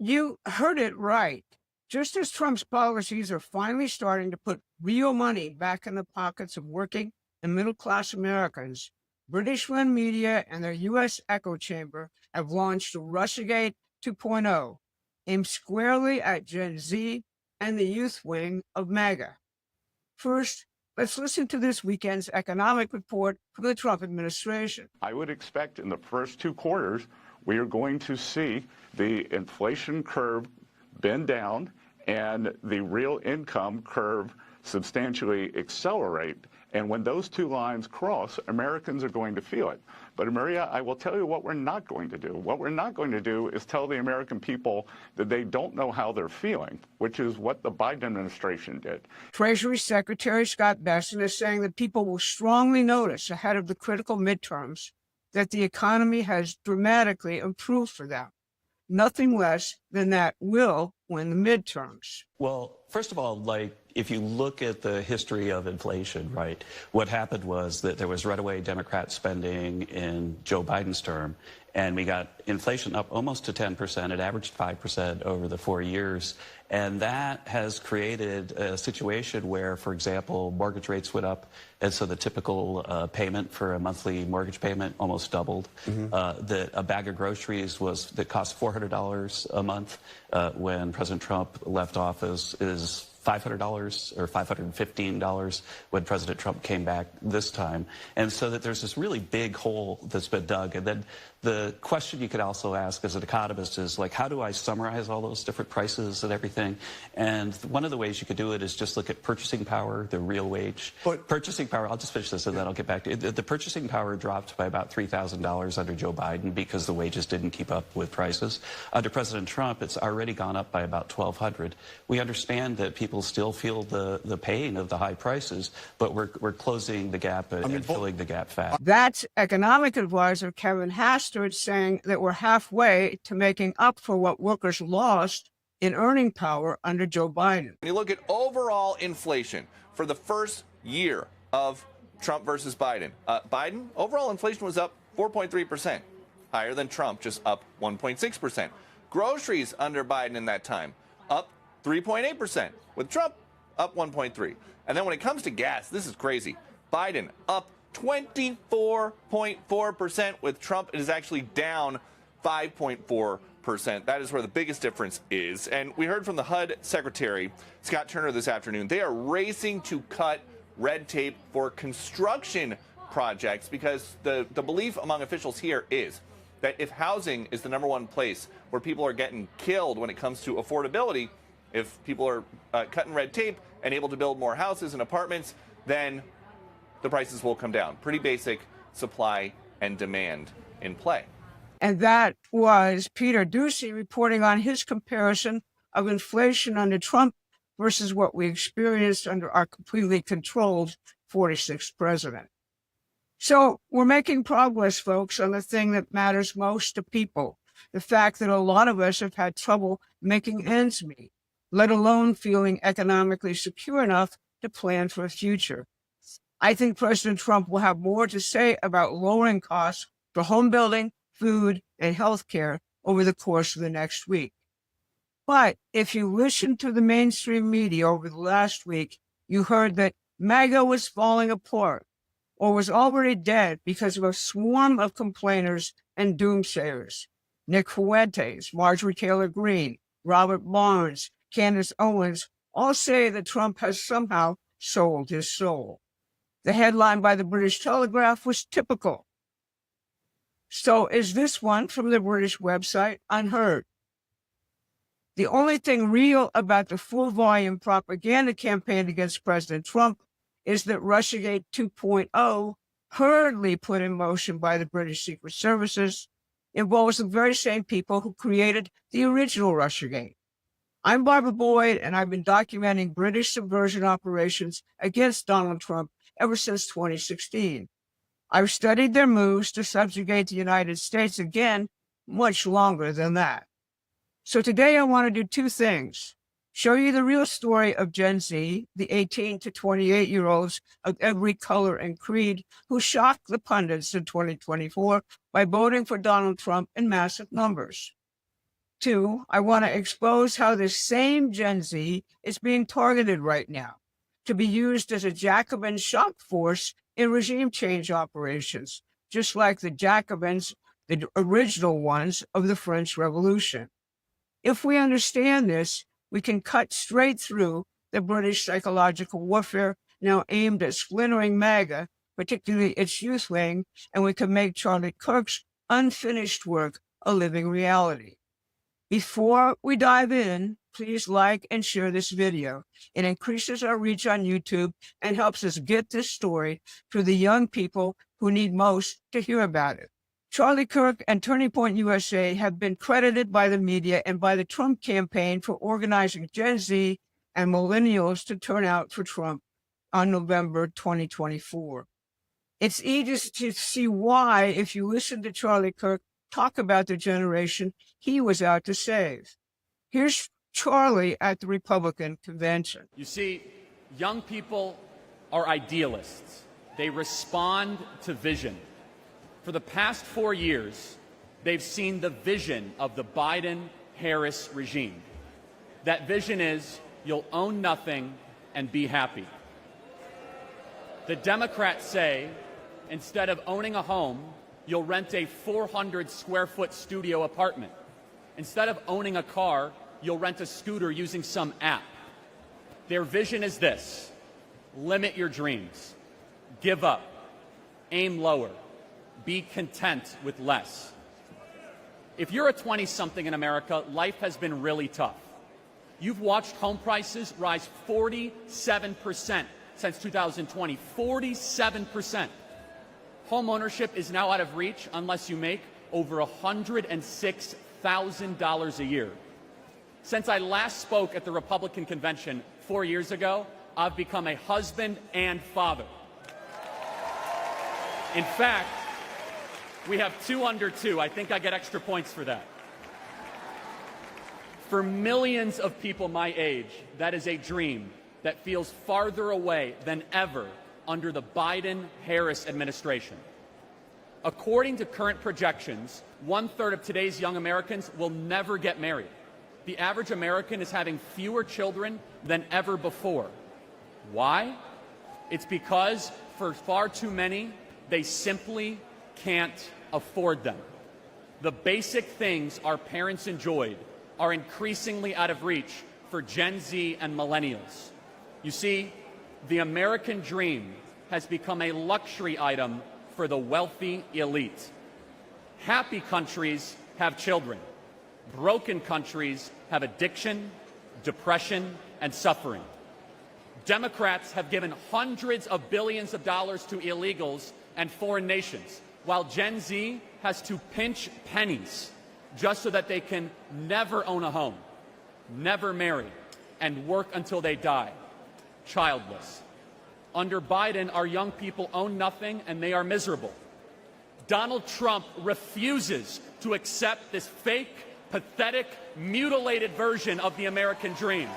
You heard it right. Just as Trump's policies are finally starting to put real money back in the pockets of working and middle class Americans, British run media and their U.S. echo chamber have launched Russiagate 2.0, aimed squarely at Gen Z and the youth wing of MAGA. First, let's listen to this weekend's economic report from the Trump administration. I would expect in the first 2 quarters, we are going to see the inflation curve bend down and the real income curve substantially accelerate. And when those two lines cross, Americans are going to feel it. But Maria, I will tell you what we're not going to do. What we're not going to do is tell the American people that they don't know how they're feeling, which is what the Biden administration did. Treasury Secretary Scott Bessent is saying that people will strongly notice ahead of the critical midterms that the economy has dramatically improved for them. Nothing less than that will win the midterms. Well, first of all, if you look at the history of inflation, right, what happened was that there was runaway Democrat spending in Joe Biden's term, and we got inflation up almost to 10%. It averaged 5% over the 4 years. And that has created a situation where, for example, mortgage rates went up. And so the typical payment for a monthly mortgage payment almost doubled. That a bag of groceries that cost $400 a month when President Trump left office is $500 or $515 when President Trump came back this time. And so that there's this really big hole that's been dug. And then the question you could also ask as an economist is, how do I summarize all those different prices and everything? And one of the ways you could do it is just look at purchasing power, the real wage. But purchasing power, I'll just finish this and then I'll get back to it. The purchasing power dropped by about $3,000 under Joe Biden because the wages didn't keep up with prices. Under President Trump, it's already gone up by about $1,200. We understand that people still feel the pain of the high prices, but we're closing the gap and filling the gap fast. That's economic advisor Kevin Hassett saying that we're halfway to making up for what workers lost in earning power under Joe Biden. When you look at overall inflation for the first year of Trump versus Biden, overall inflation was up 4.3%, higher than Trump, just up 1.6%. Groceries under Biden in that time, up 3.8%. With Trump, up 1.3%. And then when it comes to gas, this is crazy. Biden up 24.4%. With Trump, it is actually down 5.4%. That is where the biggest difference is. And we heard from the HUD Secretary, Scott Turner, this afternoon. They are racing to cut red tape for construction projects because the belief among officials here is that if housing is the #1 place where people are getting killed when it comes to affordability, if people are cutting red tape and able to build more houses and apartments, then the prices will come down. Pretty basic supply and demand in play. And that was Peter Doocy reporting on his comparison of inflation under Trump versus what we experienced under our completely controlled 46th president. So we're making progress, folks, on the thing that matters most to people, the fact that a lot of us have had trouble making ends meet, let alone feeling economically secure enough to plan for a future. I think President Trump will have more to say about lowering costs for home building, food, and health care over the course of the next week. But if you listened to the mainstream media over the last week, you heard that MAGA was falling apart or was already dead because of a swarm of complainers and doomsayers. Nick Fuentes, Marjorie Taylor Greene, Robert Barnes, Candace Owens all say that Trump has somehow sold his soul. The headline by the British Telegraph was typical. So is this one from the British website unheard? The only thing real about the full-volume propaganda campaign against President Trump is that Russiagate 2.0, hurriedly put in motion by the British Secret Services, involves the very same people who created the original Russiagate. I'm Barbara Boyd, and I've been documenting British subversion operations against Donald Trump ever since 2016. I've studied their moves to subjugate the United States again much longer than that. So today I want to do two things. Show you the real story of Gen Z, the 18 to 28-year-olds of every color and creed who shocked the pundits in 2024 by voting for Donald Trump in massive numbers. Two, I want to expose how this same Gen Z is being targeted right now to be used as a Jacobin shock force in regime change operations, just like the Jacobins, the original ones of the French Revolution. If we understand this, we can cut straight through the British psychological warfare now aimed at splintering MAGA, particularly its youth wing, and we can make Charlie Kirk's unfinished work a living reality. Before we dive in, please like and share this video. It increases our reach on YouTube and helps us get this story to the young people who need most to hear about it. Charlie Kirk and Turning Point USA have been credited by the media and by the Trump campaign for organizing Gen Z and millennials to turn out for Trump on November 2024. It's easy to see why, if you listen to Charlie Kirk talk about the generation he was out to save. Here's Charlie at the Republican convention. You see, young people are idealists. They respond to vision. For the past 4 years, they've seen the vision of the Biden-Harris regime. That vision is, you'll own nothing and be happy. The Democrats say, instead of owning a home, you'll rent a 400-square-foot studio apartment. Instead of owning a car, you'll rent a scooter using some app. Their vision is this: limit your dreams, give up, aim lower, be content with less. If you're a 20-something in America, life has been really tough. You've watched home prices rise 47% since 2020, 47%. Home ownership is now out of reach unless you make over $106,000 a year. Since I last spoke at the Republican convention 4 years ago, I've become a husband and father. In fact, we have 2 under 2. I think I get extra points for that. For millions of people my age, that is a dream that feels farther away than ever under the Biden-Harris administration. According to current projections, 1/3 of today's young Americans will never get married. The average American is having fewer children than ever before. Why? It's because for far too many, they simply can't afford them. The basic things our parents enjoyed are increasingly out of reach for Gen Z and millennials. You see, the American dream has become a luxury item for the wealthy elite. Happy countries have children. Broken countries have addiction, depression, and suffering. Democrats have given hundreds of billions of dollars to illegals and foreign nations, while Gen Z has to pinch pennies just so that they can never own a home, never marry, and work until they die, childless. Under Biden, our young people own nothing and they are miserable. Donald Trump refuses to accept this fake, pathetic, mutilated version of the American dream.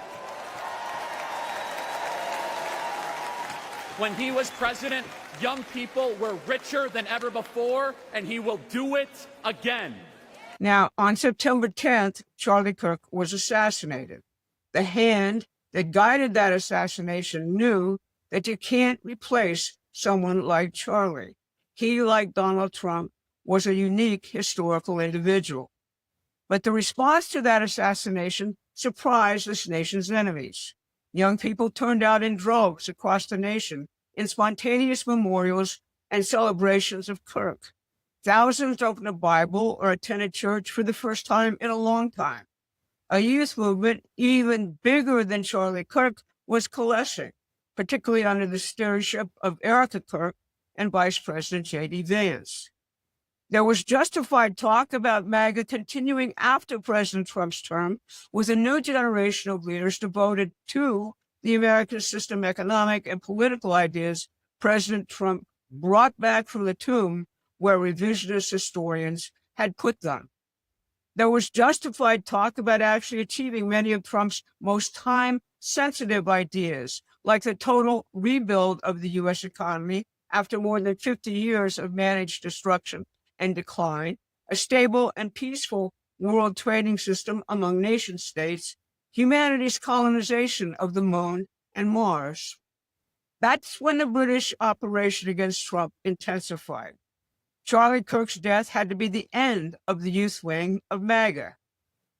When he was president, young people were richer than ever before, and he will do it again. Now, on September 10th, Charlie Kirk was assassinated. The hand that guided that assassination knew that you can't replace someone like Charlie. He, like Donald Trump, was a unique historical individual. But the response to that assassination surprised this nation's enemies. Young people turned out in droves across the nation in spontaneous memorials and celebrations of Kirk. Thousands opened a Bible or attended church for the first time in a long time. A youth movement even bigger than Charlie Kirk was coalescing, particularly under the stewardship of Erica Kirk and Vice President J.D. Vance. There was justified talk about MAGA continuing after President Trump's term with a new generation of leaders devoted to the American system economic and political ideas President Trump brought back from the tomb where revisionist historians had put them. There was justified talk about actually achieving many of Trump's most time-sensitive ideas, like the total rebuild of the U.S. economy after more than 50 years of managed destruction and decline, a stable and peaceful world trading system among nation states, humanity's colonization of the moon and Mars. That's when the British operation against Trump intensified. Charlie Kirk's death had to be the end of the youth wing of MAGA.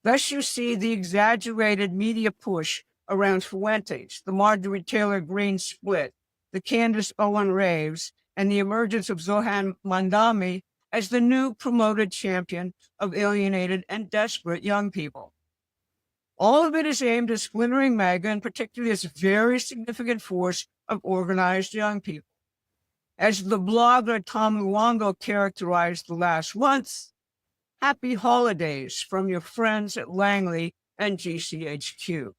Thus you see the exaggerated media push around Fuentes, the Marjorie Taylor Greene split, the Candace Owen raves, and the emergence of Zohan Mandami as the new promoted champion of alienated and desperate young people. All of it is aimed at splintering MAGA, and particularly this very significant force of organized young people. As the blogger Tom Luongo characterized the last months, happy holidays from your friends at Langley and GCHQ.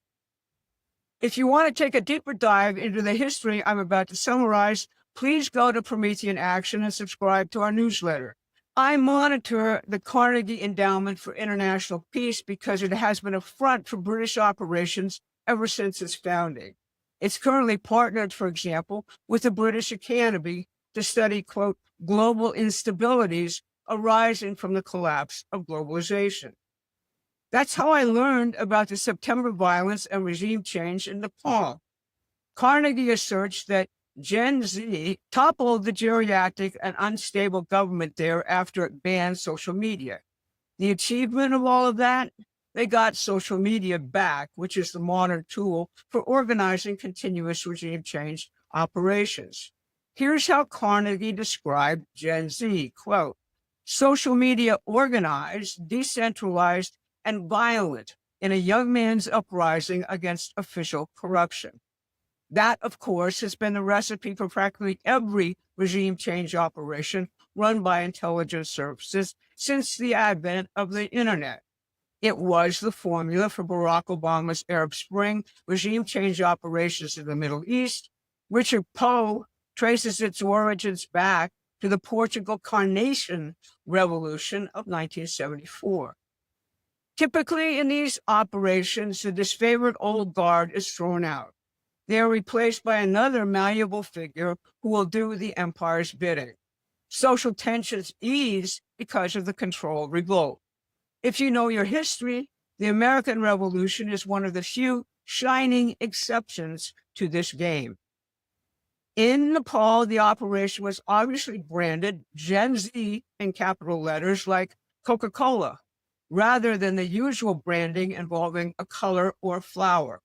If you want to take a deeper dive into the history I'm about to summarize, please go to Promethean Action and subscribe to our newsletter. I monitor the Carnegie Endowment for International Peace because it has been a front for British operations ever since its founding. It's currently partnered, for example, with the British Academy to study, quote, global instabilities arising from the collapse of globalization. That's how I learned about the September violence and regime change in Nepal. Carnegie asserts that GenZ toppled the geriatric and unstable government there after it banned social media. The achievement of all of that? They got social media back, which is the modern tool for organizing continuous regime change operations. Here's how Carnegie described GenZ, quote, social media organized, decentralized, and violent in a young man's uprising against official corruption. That, of course, has been the recipe for practically every regime change operation run by intelligence services since the advent of the internet. It was the formula for Barack Obama's Arab Spring regime change operations in the Middle East. Richard Poe traces its origins back to the Portugal Carnation Revolution of 1974. Typically, in these operations, the disfavored old guard is thrown out. They are replaced by another malleable figure who will do the empire's bidding. Social tensions ease because of the controlled revolt. If you know your history, the American Revolution is one of the few shining exceptions to this game. In Nepal, the operation was obviously branded GenZ in capital letters like Coca-Cola, rather than the usual branding involving a color or flower.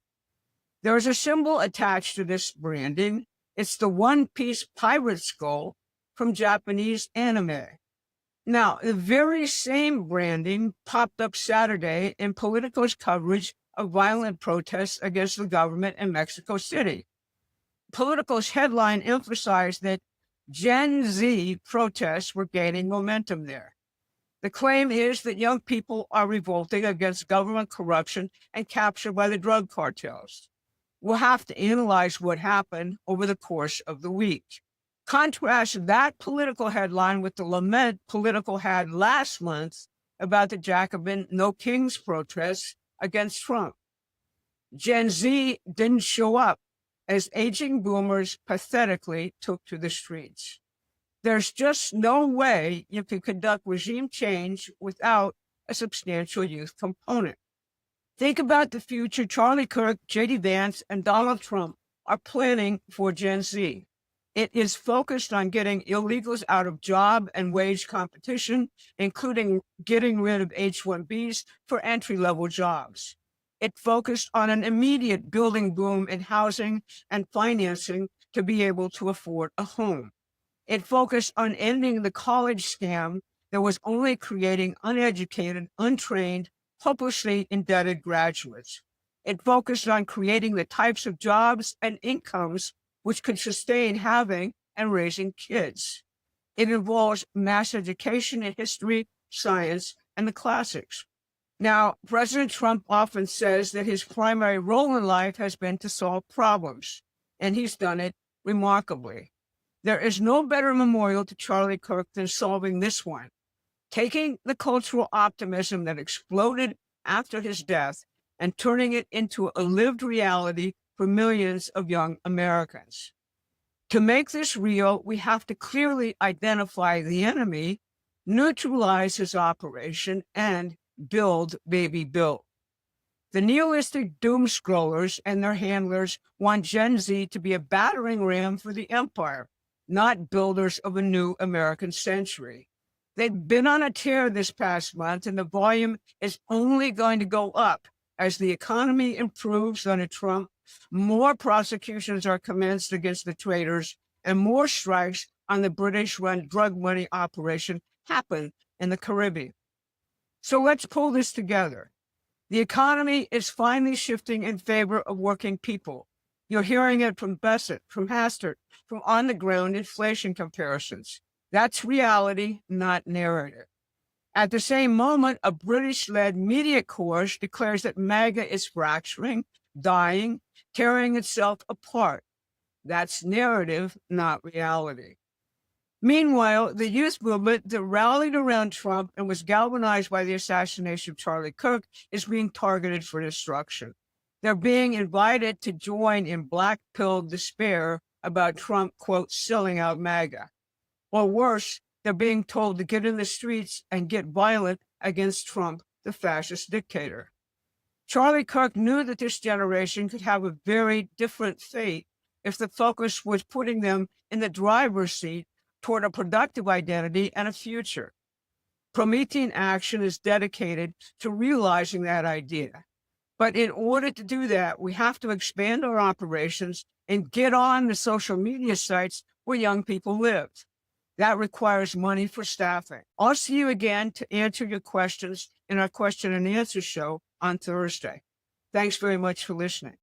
There is a symbol attached to this branding. It's the one-piece pirate skull from Japanese anime. Now, the very same branding popped up Saturday in Politico's coverage of violent protests against the government in Mexico City. Politico's headline emphasized that Gen Z protests were gaining momentum there. The claim is that young people are revolting against government corruption and capture by the drug cartels. We'll have to analyze what happened over the course of the week. Contrast that political headline with the lament Politico had last month about the Jacobin No Kings protests against Trump. Gen Z didn't show up as aging boomers pathetically took to the streets. There's just no way you can conduct regime change without a substantial youth component. Think about the future Charlie Kirk, J.D. Vance, and Donald Trump are planning for Gen Z. It is focused on getting illegals out of job and wage competition, including getting rid of H-1Bs for entry-level jobs. It focused on an immediate building boom in housing and financing to be able to afford a home. It focused on ending the college scam that was only creating uneducated, untrained, hopelessly indebted graduates. It focused on creating the types of jobs and incomes which could sustain having and raising kids. It involves mass education in history, science, and the classics. Now, President Trump often says that his primary role in life has been to solve problems, and he's done it remarkably. There is no better memorial to Charlie Kirk than solving this one, taking the cultural optimism that exploded after his death and turning it into a lived reality for millions of young Americans. To make this real, we have to clearly identify the enemy, neutralize his operation, and build, baby, build. The nihilistic doom scrollers and their handlers want Gen Z to be a battering ram for the empire, not builders of a new American century. They've been on a tear this past month, and the volume is only going to go up as the economy improves under Trump. More prosecutions are commenced against the traitors, and more strikes on the British-run drug money operation happen in the Caribbean. So let's pull this together. The economy is finally shifting in favor of working people. You're hearing it from Bessent, from Hassett, from on-the-ground inflation comparisons. That's reality, not narrative. At the same moment, a British-led media course declares that MAGA is fracturing, dying, tearing itself apart. That's narrative, not reality. Meanwhile, the youth movement that rallied around Trump and was galvanized by the assassination of Charlie Kirk is being targeted for destruction. They're being invited to join in black-pilled despair about Trump, quote, selling out MAGA. Or worse, they're being told to get in the streets and get violent against Trump, the fascist dictator. Charlie Kirk knew that this generation could have a very different fate if the focus was putting them in the driver's seat toward a productive identity and a future. Promethean Action is dedicated to realizing that idea. But in order to do that, we have to expand our operations and get on the social media sites where young people live. That requires money for staffing. I'll see you again to answer your questions in our question and answer show on Thursday. Thanks very much for listening.